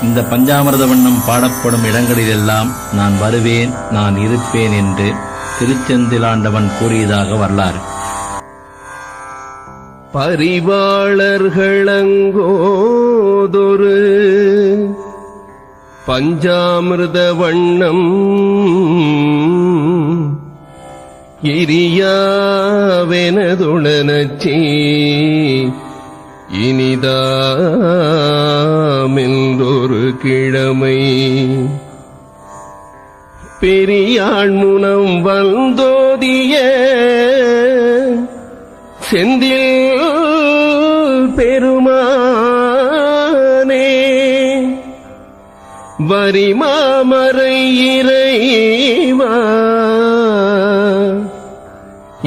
இந்த பஞ்சாமிர்த வண்ணம் பாடப்படும் இடங்களிலெல்லாம் நான் வருவேன், நான் இருப்பேன் என்று திருச்செந்திலாண்டவன் கூறியதாக வரலாறு. பரிவாளர்களங்கோதொரு பஞ்சாமிர்த வண்ணம் எரியாவெனதுளனச்சி இனிதாமென்றொரு கிழமை பெரியாள் முனம் வந்தோதிய செந்தில் பெருமானே வரிமாமரை இறைவா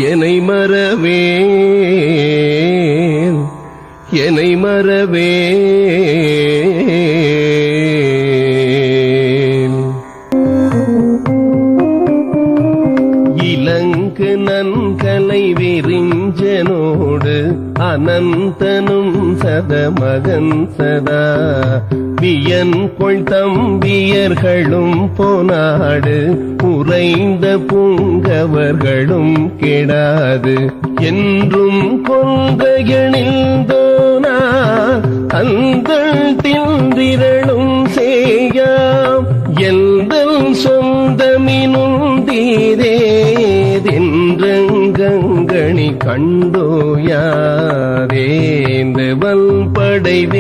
என்னை மறவேன், என்னை மறவேன். இலங்கு நன்கலை விரிஞ்சனோடு அனந்தனும் சதமகன் சதா வியன் கொள் தம்பியர்களும் பொனாடு உறைந்த பூங்கவர்களும் கெடாது என்றும் கொள்கையணிந்தோனா அந்தள் திந்திரளும் செய்யாம் எந்தல் சொந்தமினும் தீரேதென்றங்கணி கண்டோயாதேந்த வல்படைவேன்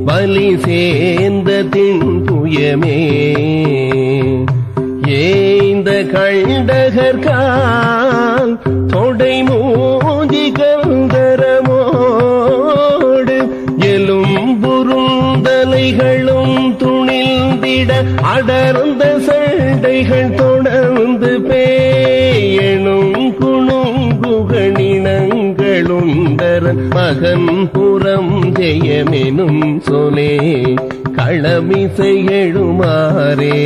பலி சேர்ந்த தின்புயமே ஏந்த கண்டகர்கால் தொடை மூதி கந்தரமோடு எலும்புருந்தலைகளும் துணிந்திட அடர்ந்த சண்டைகள் தொடர்ந்து பேயணும் குணுங்குகணினங்களுந்தரன் மகன் புறம் ஜெயமெனும் சொலே களமிசை எழுமாறே.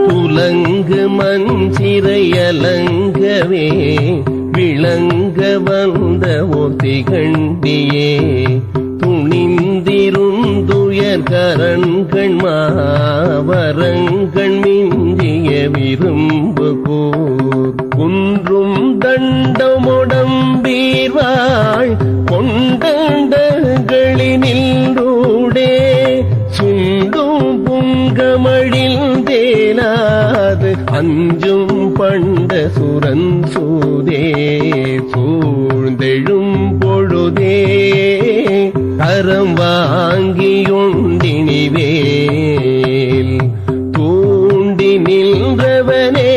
துலங்கு மஞ்சிறையலங்கவே விளங்க வந்த ஒத்திகண்டியே துணிந்திருந்துயர் கரண்கள் மாவரங்கள் மிஞ்சிய விரும்பு கூர் குன்றும் தண்டமுடம்பீர்வாள் கொண்டங்களினின்றூடே சுண்டும் புங்கமழில் தேனாது அஞ்சும் பண்ட சுரன் சூதே சூழ்ந்தெழும் பொழுதே கரம் வாங்கியுண்டினிவேல் தூண்டி நின்றவனே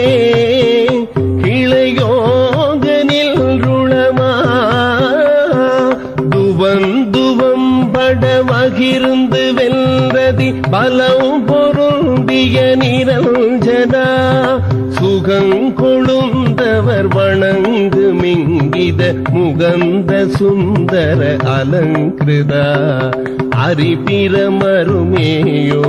கிளையோக நில்ருளமா துவந்துவம் பட வகிர்ந்து வெல்றதி பலம் பொருந்திய நிரஞ்சனா சுகங்கொழுந்தவர் வணங்கு மிங்கித முகந்த சுந்தர அலங்கிருதா அரிபிரமருமேயோ.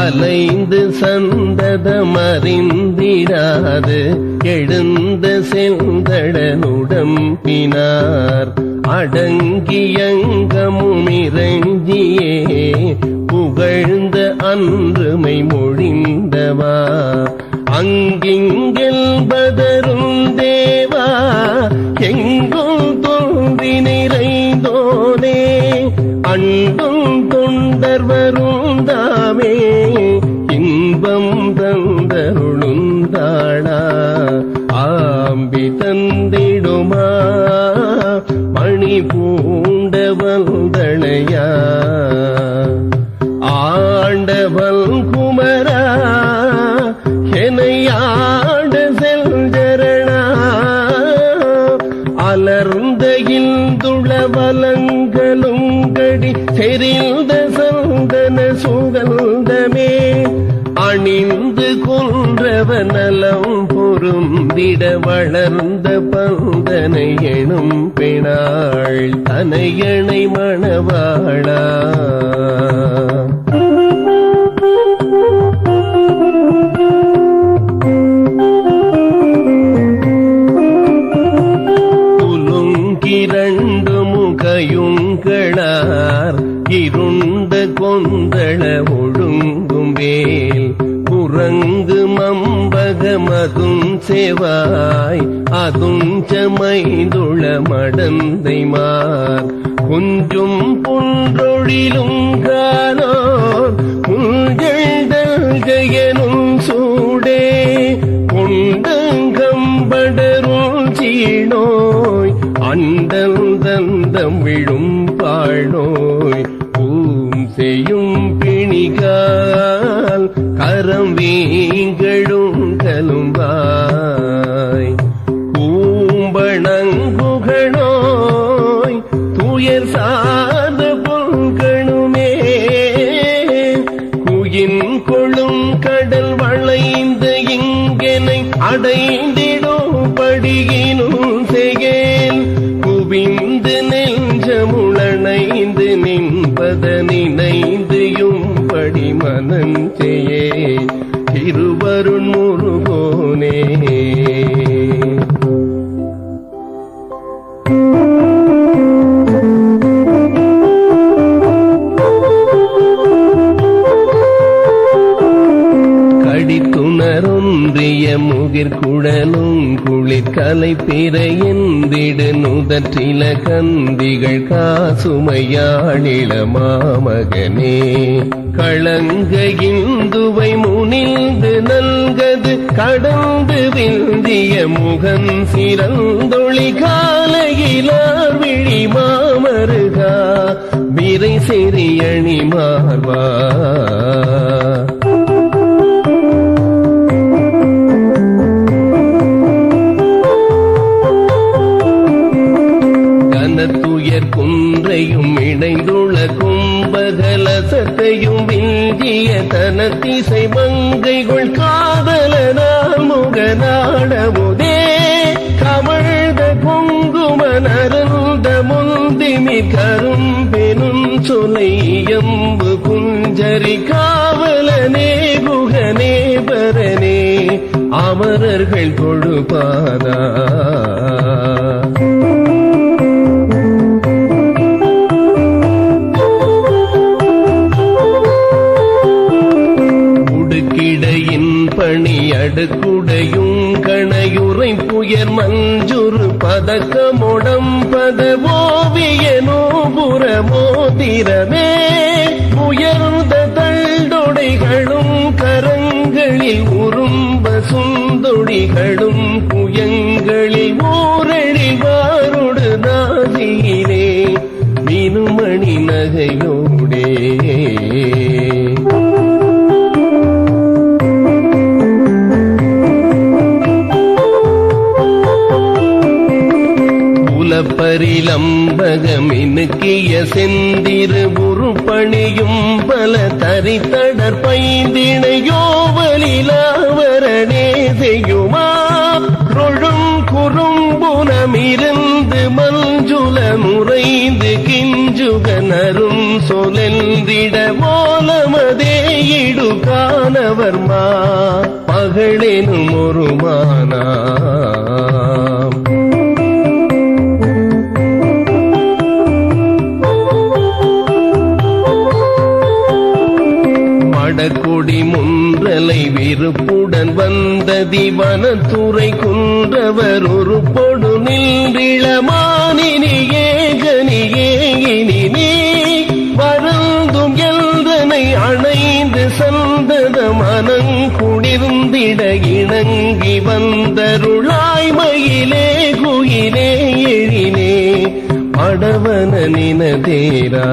அலைந்து சந்ததமறிந்திடாது எழுந்த செந்தடனுடம்பினார் அடங்கியங்கமும் இறங்கியே புகழ்ந்த அன்றுமை மொழிந்தவா அங்கிங்கெல்பதரும் தேவா எங்கும் தோன்றி நிறைந்தோனே அன்பும் தொண்டர் வருந்தாமே இன்பம் தந்தருளுந்தாளா ஆம்பி தந்திடுமா மணி பூண்டவந்தளையா ஆண்டவல் குமரா எனையாண்ட செல்ஜரணா அலர்ந்த இந்துள வலங்களும் கடி செறிந்த சந்தன சுகந்தமே பணிந்து கொன்றவ நலம் பொருந்திட வளர்ந்த பந்தனை எனும் பெணாள் தனையணை மணவாளா. புலுங்கிரண்டு முகையுங்களார் இருண்ட கொந்தள ஒழுங்கும் வேல் குரங்கு மம்பகமதும் செவாய் அதும் சமைந்துள மடந்தைமார் குஞ்சும் புன்றொழிலும் காணோர் புல்கெழுதல்கையனும் சூடே கொண்டங்கம்படரும் சீனோய் அண்டல் தந்தம் விழும் பாழ்நோய் பூம் செய்யும் பிணிகால் கரம் வீங்களும் கலும்பாய் பூம்பணங்குகணோய் துயர் சார்ந்த பொங்கணுமே குயின் கொழும் கடல் வளைந்த இங்கனை அடைந்திடும் படியினும் செய்கேன் குவிந்து நெஞ்சமுளனைந்து நின்பத நினைந்துயும் படிமனஞ்செயே திருவருண் முருகோனே. கடித்துணரொன்றிய முகிர்குழலும் குளிர் கலை பிறையெந்திடு நுதற்றில கந்திகள் காசுமையாளிள மாமகனே களங்க இந்துவை முனிந்து நல்கது கடந்து விந்திய முகன் சிறந்தொளி காலையிலார் விழி மாமருகா விரை செறியணி மார்வா. துயர் குன்றையும் இணைந்துள்ள கும்பகலசத்தையும் விஞ்சிய தனத்திசை மங்கைகள் காதலனால் முகநாடமுதே கமழ்ந்த குங்கும நருந்த முந்திமி கரும்பெனும் சொலையம்பு குஞ்சரி காவலனே குகனே பரனே அமரர்கள் தொழுபாதா. பணி அடுக்குடையும் கணையுரை புயர் மஞ்சுரு பதக்கமொடம் பதவோவியனோ புறமோதிரமே உயர்ந்த தண்டொடைகளும் கரங்களில் உரும்ப சுந்தொடிகளும் புயங்களில் ஊரழிவாருடு நாசியிலே மினுமணி நகையோடே பரிலம்பகமினுக்கிய செந்திரு உருப்பணியும் பல தரித்தடர் பைந்திணையோவலிலாவரணே செய்யுமா ரொழும் குறும்புனமிருந்து மஞ்சுல முறைந்து கிஞ்சுகனரும் சொலெந்திட மோலமதே இடு காணவர்மா பகழெனும் ஒரு மானா. கொடி முன்றலை விருப்புடன் வந்த திவனத்துறை குன்றவர் ஒரு பொடு நின்றிளமானினியே கனியே இனி நீ வருந்தும் எல்தனை அணைந்து சந்தத மனங்குளிர்ந்திட இணங்கி வந்தருளாய் மயிலே குயிலே எழிலே படவன நினதேரா.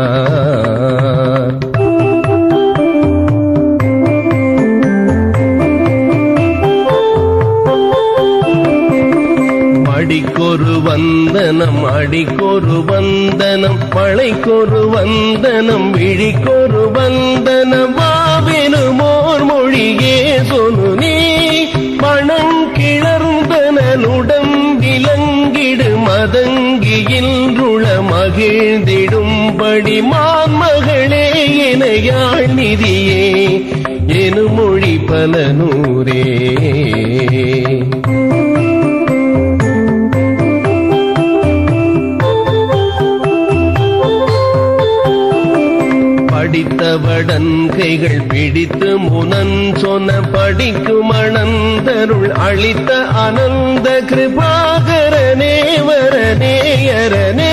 அடிக்கொரு வந்தனம் அடிக்கொரு வந்தனம் மழைக்கொரு வந்தனம் விழிக்கொரு வந்தனம் வாவெனுமோர் மொழியே சொனு நீ மணங்கிளர்ந்தனுடம் விலங்கிடு மதங்கியின்றுள மகிழ்ந்திடும்படி மான்மகளே எனையாள் நிதியே எனு மொழி பல நூரே. படித்தவடன் கைகள் பிடித்து முனன் சொன்ன படிக்கும் அனந்தருள் அளித்த அனந்த கிருபாகரனே வரநேயரனே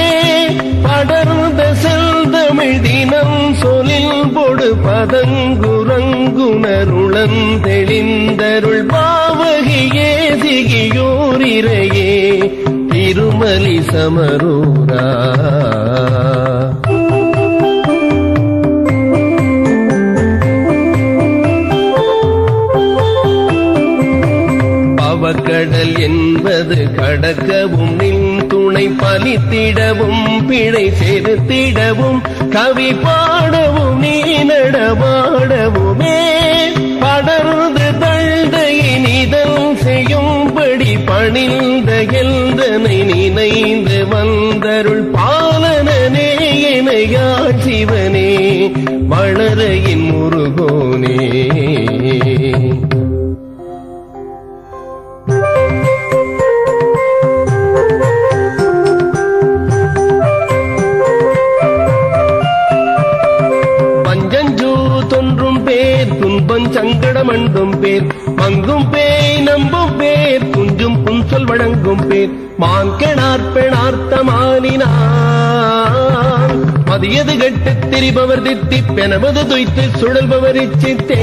படர்ந்த செல்தமிழ் தினம் சொலில் பொடு பதங்குரங்குணருளன் தெளிந்தருள் பாவகியே சிகியோரிரையே திருமலி சமரூரா. கடல் என்பது கடக்கவும் நின் துணை பலித்திடவும் பிழை செலுத்திடவும் கவி பாடவும் நீ நடமாடவுமே படர்ந்து தழ்தையின் இதழ் செய்யும்படி பணிந்த எல்தனை நினைந்து வந்தருள் பாலனே எனையாள் சிவனே வளரையின் முருகோனே. சங்கடமண்டும் பேர் மங்கும் பேய் நம்பும் பேர் குஞ்சும் புன்சொல் வழங்கும் பேர் மான்கணார்பெணார்த்தமானினார் மதியது கெட்டுத் திரிபவர் தித்திப்பெனவது துய்த்து சுழல்பவர் இச்சித்தே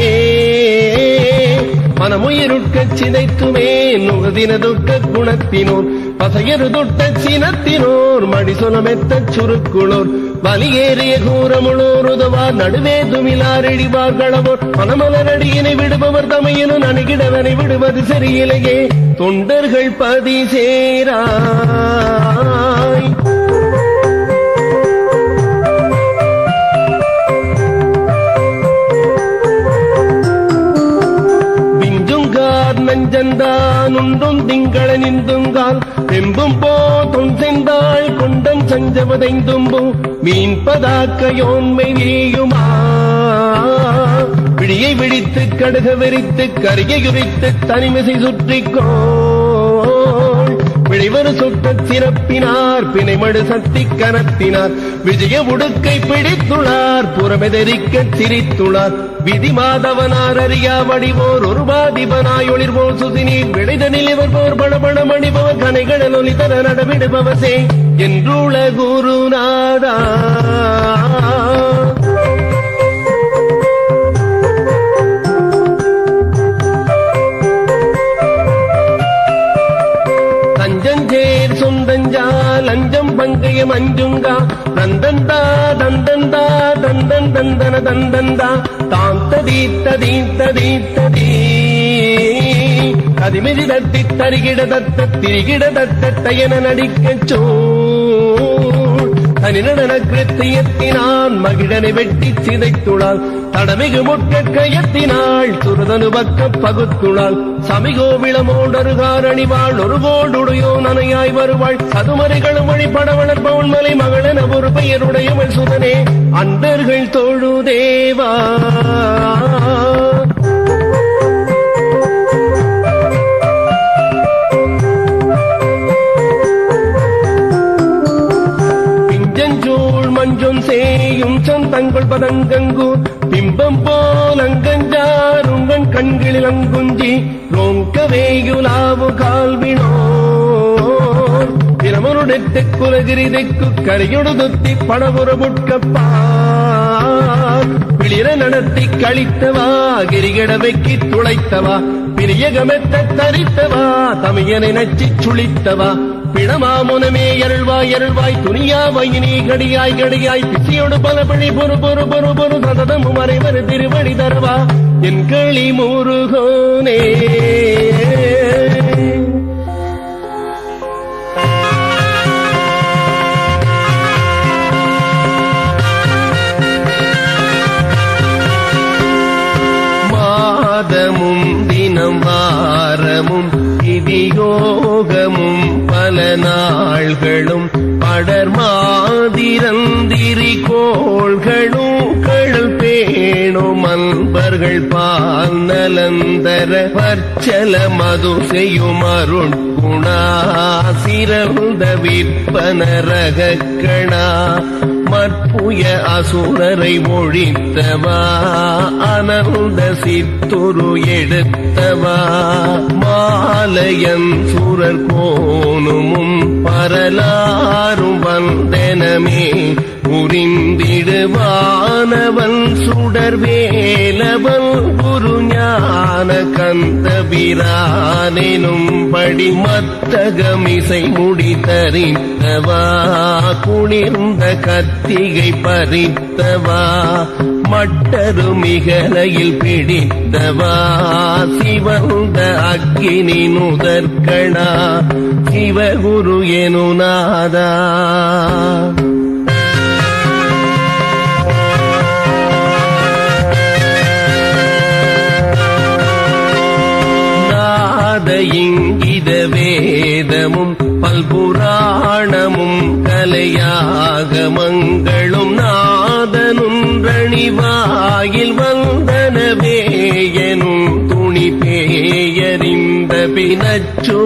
மனமுயிருட்கச் சிதைத்துமே நுகதின துக்க குணத்தினோர் பசையரு தொட்ட சினத்தினோர் மடிசொலமெத்தச் சுருக்குளோர் வலியேறிய கூறமுளோர் உதவார் நடுவே துமிலார் இடிவார் களவோர் மனமலரடியினை விடுபவர் தமையனும் அணுகிடவனை விடுவது சரியிலையே தொண்டர்கள் பதி சேராய். நஞ்சந்தான் உண்டும் திங்கள நிந்துங்கால் பெம்பும் போ தொண்டெந்தாள் கொண்டம் சஞ்சவதைந்தும்போ மீன் பதாக்கையோன்மை நீயுமா பிடியை விழித்து கடுக வெறித்து கரியை உரித்து தனிமிசை சுற்றிக்கோ விளைவரு சொட்ட சிறப்பினார் பிணைமடு சக்தி கனத்தினார் விஜய உடுக்கை பிடித்துளார் புறமெதரிக்க சிரித்துளார் விதி மாதவனார் அறியா வடிவோர் ஒரு பாதிபனாய் ஒளிர்வோர் சுதினீர் விளைதனில் இவர் போர் படபட மணிபவர் கனைகளில் ஒளிதர நடவிடுபவசே என்றுள குருநாதா. லஞ்சம் பங்கயம் அஞ்சுங்கா தந்தந்தா தந்தந்தா தந்தன் தந்தன தந்தந்தா தாம் ததீத்ததீத்ததீத்ததீ கதிமிதி தத்தி தரிகிட தத்த திரிகிட தத்த தயன நடிக்கச்சோ தனிநடன கிருத்தியத்தினான் மகிழனை வெட்டி சிதைத்துளால் தடமிகு முட்க கயத்தினாள் சுரதனு பக்க பகுத்துளால் சமிகோவிளமோடருகார் அணிவாள் ஒரு கோடுடையோ நனையாய் வருவாள் சதுமறைகளும் வழி படவளர்பவன் மலை மகளென ஒரு பெயருடையவள் சுதனே அன்பர்கள் தொழுதேவா. மஞ்சம் சேயும் சொந்தங்கள் பதங்கங்கூர் பிம்பம் போல் அங்கஞ்சாருங்கன் கண்களில் அங்குஞ்சி ரோங்கவேயுலாவு கால்வினோர் பிரமனுடெட்டு குலகிரிதைக்கு கரையொடுதுத்தி படபுற புட்கப்பார் பிளிர நடத்தி கழித்தவா கிரிகட வைக்கி துளைத்தவா பிரியகமெத்த தரித்தவா தமையனை நச்சி சுழித்தவா பிணமாமுனமே எருள்வாய் எருள்வாய் துணியா வயினி கடியாய் கடியாய் பிசியோடு பல பழி பொறு பொறு பொறு பொறு சததமும் மறைவர் திருவடி தரவா என் களி முருகோனே. மாடர் மாதிரந்திரி கோள்களும் கழல் பேணும் அன்பர்கள் பால் நலந்தர பற்சல மது செய்யும் அருட்குணா சிறந்த விற்பனரகக்கணா மற்புய அசுரரை ஒழித்தவா அனந்த சித்துரு எடுத்தவா மாலையன் சுரர் கோணுமும் பரலாரும் வந்தனமே புரிந்திடுவானவன் சுடர் வேலவன் குரு ஞான கந்தபிரானெனும் படி மத்தகமிசை முடி தரித்தவா குளிர்ந்த கத்திகை பறித்தவா மட்டரு மிகலையில் பிடித்தவா சிவந்த அக்கினி நுதற்கணா சிவகுரு எனுநாதா இங்கித வேதமும் பல்புராணமும் கலையாகமங்களும் நாதனுன்றணிவாயில் வந்தனவேயனும் துணி பேயறிந்த பினச்சுவதிவனது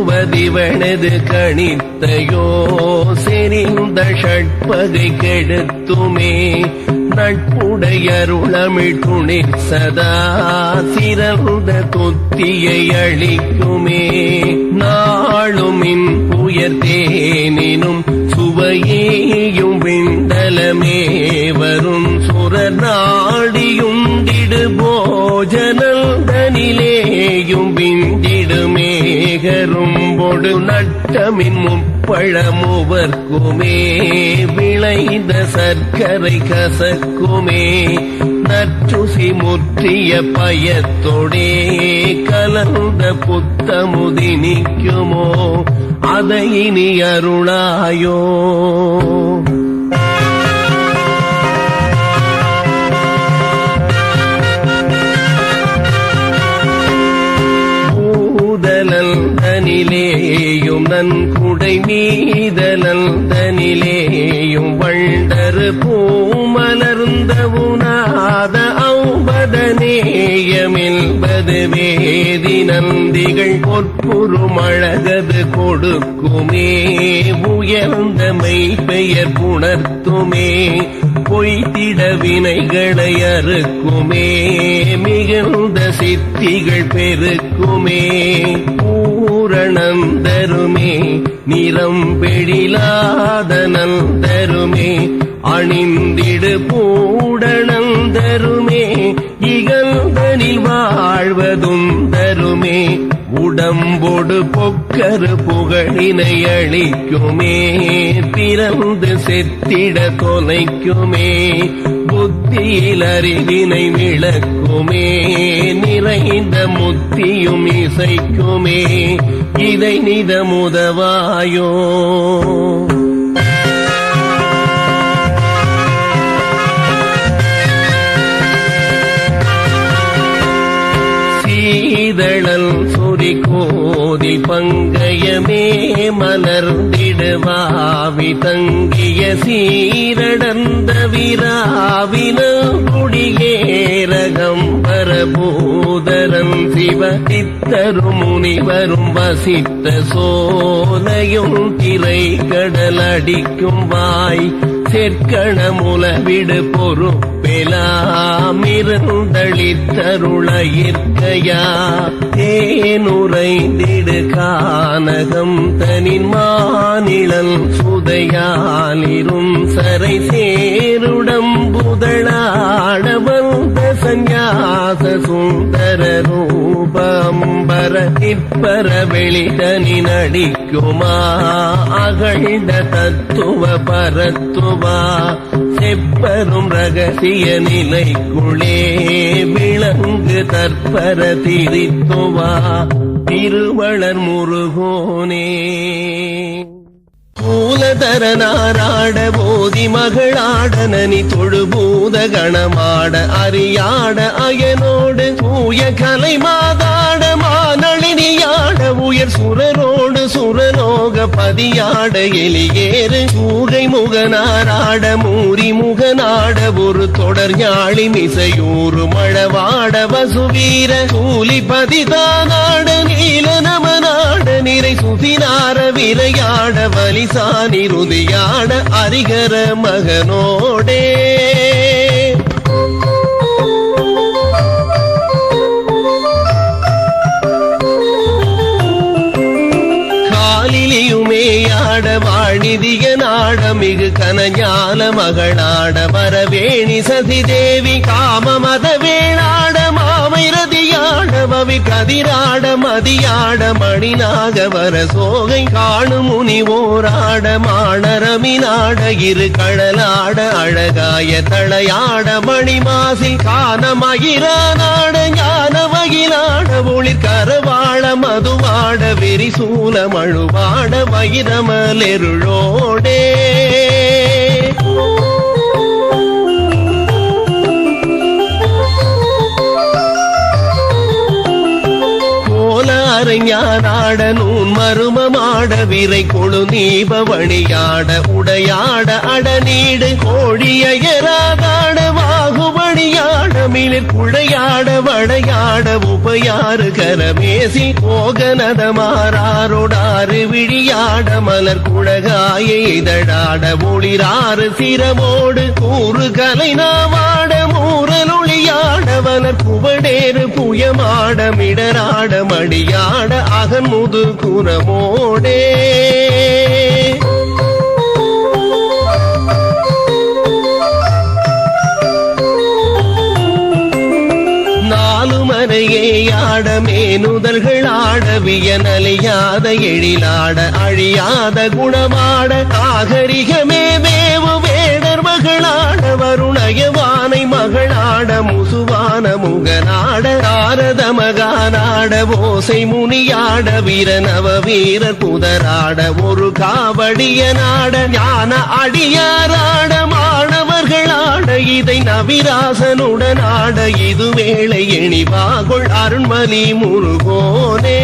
கணித்தையோ செறிந்த ஷட்பகை கெடுத்துமே நட்புடையருளமிழ் துணி சதா சிறந்த தொத்தியை அளிக்குமே நாளுமின் புயர்த்தேனினும் சுவையேயும் விண்டலமே வரும் சுரர் நாடியுண்டிடு போஜனந்தனிலேயும் விண்டிடுமேகரும்பொடு நட்டமின் முப்பழமுவர்க்குமே விளைந்த சர்க்கரை கசக்குமே நற்றுசி முற்றிய பயத்தொடே கலந்த புத்தமுதி நிற்குமோ அதை இனி அருளாயோ தனிலேயும் நன்குடை மீதலந்தனிலேயும் வண்டரு பூமலர்ந்த உனாத ஔபதநேயமில்பது வேதி நந்திகள் பொற்புறுமழகது கொடுக்குமே உயர்ந்த மெய்பெயர் புணர்த்துமே பொய்த்திட வினைகளை அறுக்குமே மிகுந்த சித்திகள் பெருக்குமே பூரணம் தருமே நிறம் பெழிலாத நந்தருமே அணிந்திடு பூடணம் தருமே இகழ்தனில் வாழ்வதும் தருமே உடம்பொடு பொக்கரு புகழினை அளிக்குமே பிறந்து செத்திட தொலைக்குமே புத்தியில் அறிவினை விளக்குமே நிறைந்த முத்தியும் இசைக்குமே இதை நிதமுதவாயோ சீதளல் சொறி கோதி பங்கயமே மலர்ந்திடுவாவி தங்கிய சீரடந்த விராவின குடியேரகம் பரபூதரன் சிவ சித்தரு முனிவரும் வசித்த சோலையும் திரை கடல் அடிக்கும் வாய் செற்கணமுலவிடு பொறுப்பெலாமிருந்தளித்தருளையிற்கையா தேனுரைந்திடு கானகம் தனின் மாநிழல் சுதையாலிரும் சரை சேருடம் புதளாட வந்த சந்நியாச சுந்தர ரூபம்பர நிற்பர வெளிதனின் அடிக்குமா அகழ்ந்த தத்துவ பரத்துவா செப்பரும் ரகசிய நிலைக்குளே விளங்கு தற்பர திரித்துவா திருவளர் முருகோனே மூலதர நாராட போதி மகளாட நனி தொழுபூத கணமாட அறியாட அயனோடு தூய கலை மாதாட மானளி மாலினியாட உயர் சுரரோடு சுரலோக பதியாட எலியேறு சூகை முகனாராட மூரி முகனாட ஒரு தொடர் ஞாழி மிசையூறு மழவாட வசுவீர சூலி பதிதானாட நீல நமனாட நிறை சுதினார விரையாட வலிசானி ருதியாட அரிகர மகனோடே காலிலியுமேயாட வாணிதிய நாட மிகு கனஞால மகளாட வரவேணி சதி தேவி காமமத வேளாட மாமைரதியாட மவி கதிராட மதியாட மணிநாக வர சோகை காணும் முனிவோராட மாணரமினாட இரு கடலாட அழகாய தளையாட மணிமாசில் காணமகிரானாட ஞான மகிழாட ஒளிர் கரவாழ மதுவாட வெறிசூல மழுவாட வைரமலெருளோடே ஞானாட நூன் மருமமாட விரை கொழு நீபவணியாட உடையாட அடநீடு கோழியராதாட வாகுபணியாட மிளிர் குழையாட வடையாட உபயாறு கரமேசி போகனத மாறாரோடாறு விழியாட மலர் குழகாய இதழாட ஒளிராறு சிரமோடு கூறு கலை நாவாட மூரலொளியாட வலர் குவடேறு புயமாட மிடராட மடியாட அகன்முது குரமோடே நாலுமறையேயாட மேனுதல்கள் ஆடவிய நலியாத எழிலாட அழியாத குணமாட நாகரிகமே மேவு வேடர் மகளாட வருணயவானை மகளாட முசுவான முகநாட நாரத மகாநாட ஓசை முனியாட வீரநவ வீரர் புதராட ஒரு காவடிய நாட ஞான அடியாராட மாணவர்களாட இதை நவிராசனுடனாட இது வேளை எணிவாகொள் அருண்மலி முருகோனே